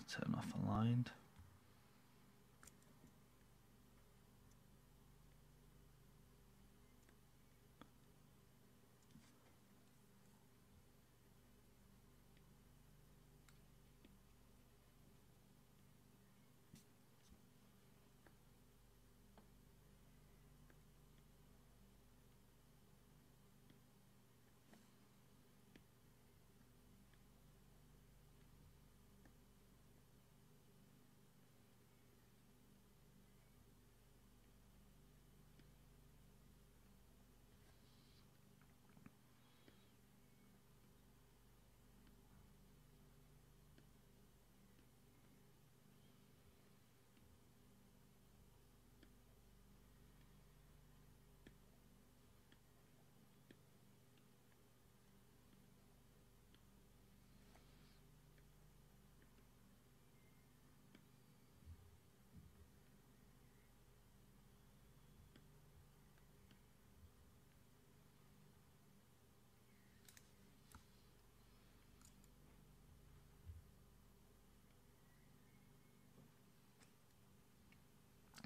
turn off aligned.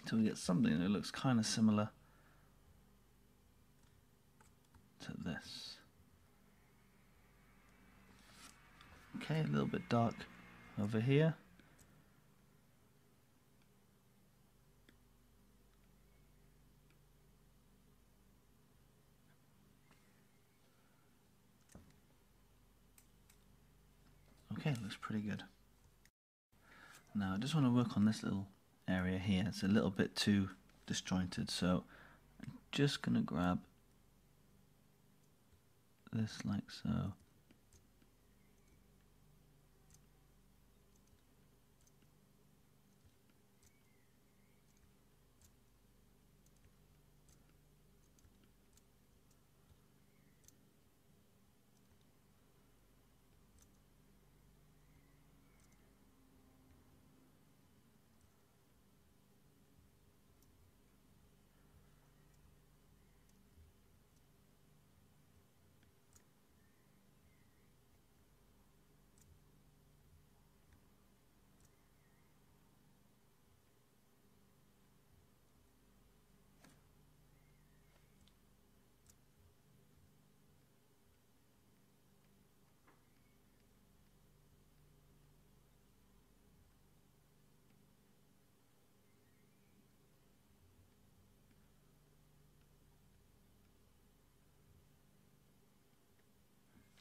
Until we get something that looks kind of similar to this. Okay, a little bit dark over here. Okay, looks pretty good. Now I just want to work on this little area here. It's a little bit too disjointed, so I'm just going to grab this like so.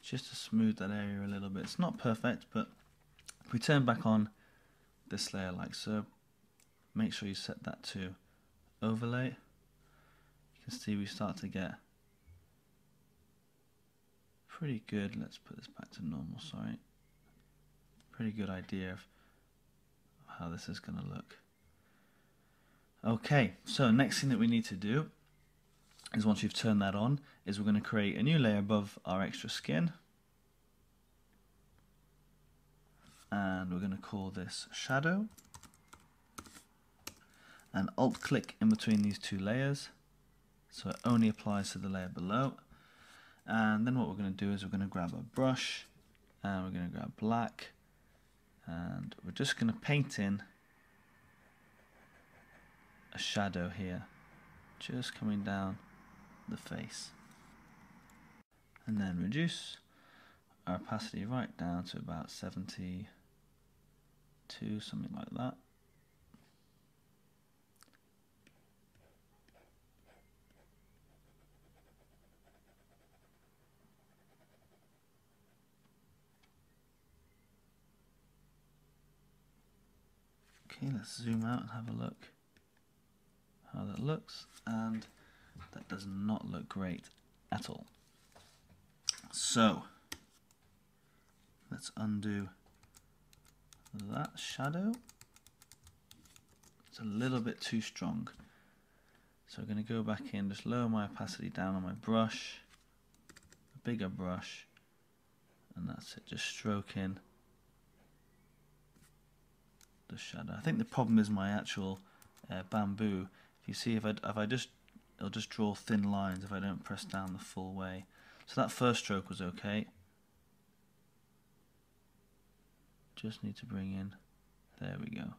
Just to smooth that area a little bit. It's not perfect, but if we turn back on this layer like so, make sure you set that to overlay. You can see we start to get pretty good. Let's put this back to normal, sorry. Pretty good idea of how this is going to look. Okay, so next thing that we need to do is, once you've turned that on, is we're going to create a new layer above our extra skin. And we're going to call this shadow. And alt click in between these two layers, so it only applies to the layer below. And then what we're going to do is we're going to grab a brush, and we're going to grab black, and we're just going to paint in a shadow here, just coming down the face. And then reduce our opacity right down to about 72, something like that. Okay, let's zoom out and have a look how that looks, and that does not look great at all. So let's undo that shadow. It's a little bit too strong, so I'm going to go back in, just lower my opacity down on my brush, a bigger brush, and that's it, just stroke in the shadow. I think the problem is my actual bamboo. If you see, it'll just draw thin lines if I don't press down the full way. So that first stroke was okay. Just need to bring in There we go.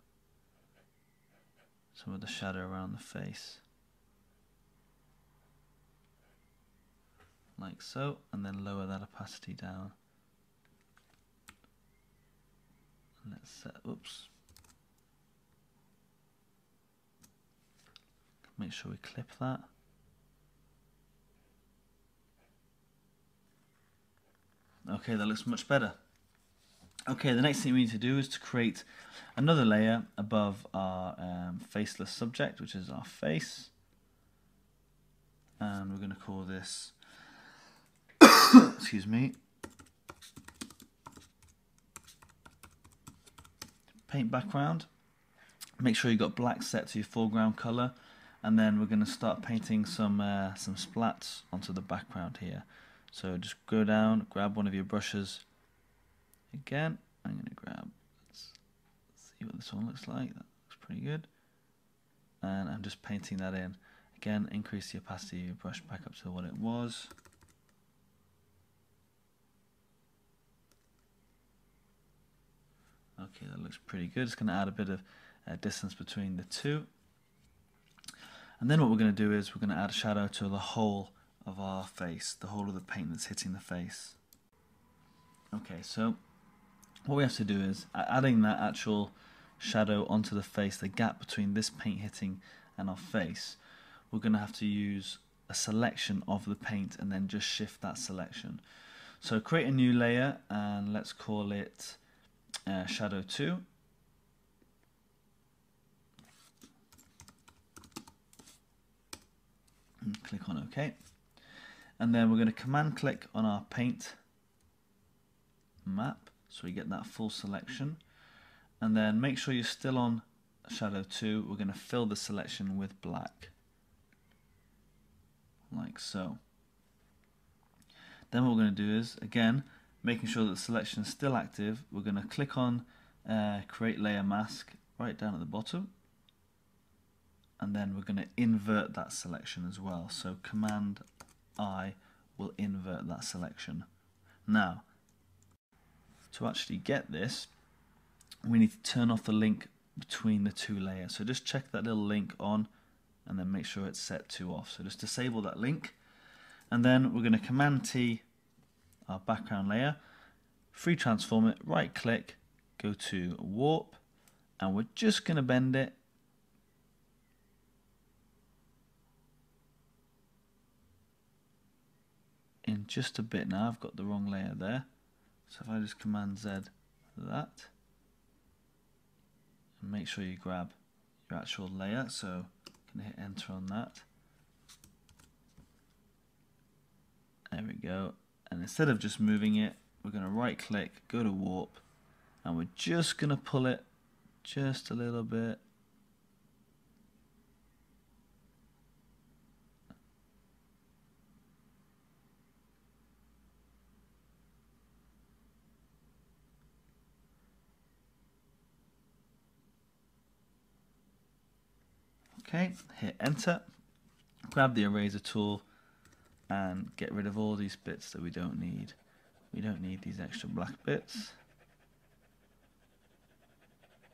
Some of the shadow around the face. Like so, and then lower that opacity down. And let's set, oops. Make sure we clip that. Okay, that looks much better. Okay, the next thing we need to do is to create another layer above our faceless subject, which is our face. And we're going to call this, excuse me, paint background. Make sure you've got black set to your foreground color, and then we're going to start painting some splats onto the background here. So just go down, grab one of your brushes. Again, I'm going to grab, let's see what this one looks like. That looks pretty good. And I'm just painting that in. Again, increase the opacity of your brush back up to what it was. Okay, that looks pretty good. It's going to add a bit of distance between the two. And then what we're going to do is we're going to add a shadow to the whole of our face, the whole of the paint that's hitting the face. Okay, so what we have to do is adding that actual shadow onto the face, the gap between this paint hitting and our face, we're going to have to use a selection of the paint and then just shift that selection. So create a new layer and let's call it Shadow 2. And click on OK. And then we're going to command click on our paint map so we get that full selection. And then make sure you're still on Shadow 2. We're going to fill the selection with black. Like so. Then what we're going to do is, again, making sure that the selection is still active, we're going to click on Create Layer Mask right down at the bottom. And then we're going to invert that selection as well. So Command I will invert that selection. Now, to actually get this, we need to turn off the link between the two layers. So just check that little link on and then make sure it's set to off. So just disable that link. And then we're going to Command T our background layer, free transform it, right click, go to warp, and we're just going to bend it in just a bit. Now I've got the wrong layer there, so if I just Command Z that, and make sure you grab your actual layer, so I'm going to hit enter on that. There we go, and instead of just moving it, we're going to right click, go to warp, and we're just going to pull it just a little bit. Okay, hit enter, grab the eraser tool and get rid of all these bits that we don't need. We don't need these extra black bits.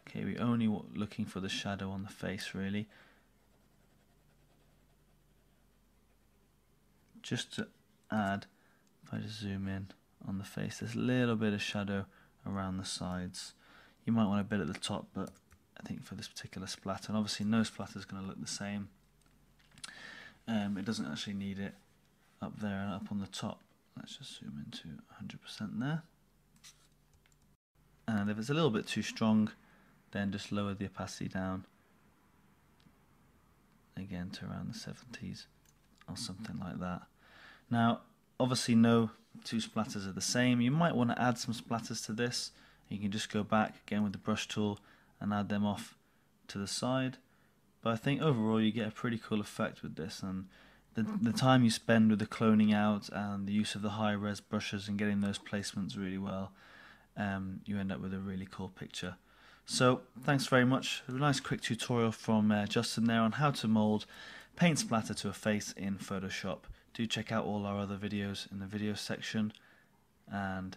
Okay, we're only looking for the shadow on the face really. Just to add, if I just zoom in on the face, there's a little bit of shadow around the sides. You might want a bit at the top, but I think for this particular splatter, and obviously no splatter is going to look the same. It doesn't actually need it up there and up on the top. Let's just zoom into 100% there. And if it's a little bit too strong, then just lower the opacity down again to around the 70s or something like that. Now, obviously no two splatters are the same. You might want to add some splatters to this. You can just go back again with the brush tool and add them off to the side. But I think overall you get a pretty cool effect with this, and the time you spend with the cloning out and the use of the high res brushes and getting those placements really well, you end up with a really cool picture. So thanks very much. A nice quick tutorial from Justin there on how to mold paint splatter to a face in Photoshop. Do check out all our other videos in the video section and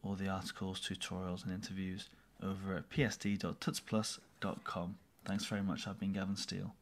all the articles, tutorials and interviews over at psd.tutsplus.com. Thanks very much. I've been Gavin Steele.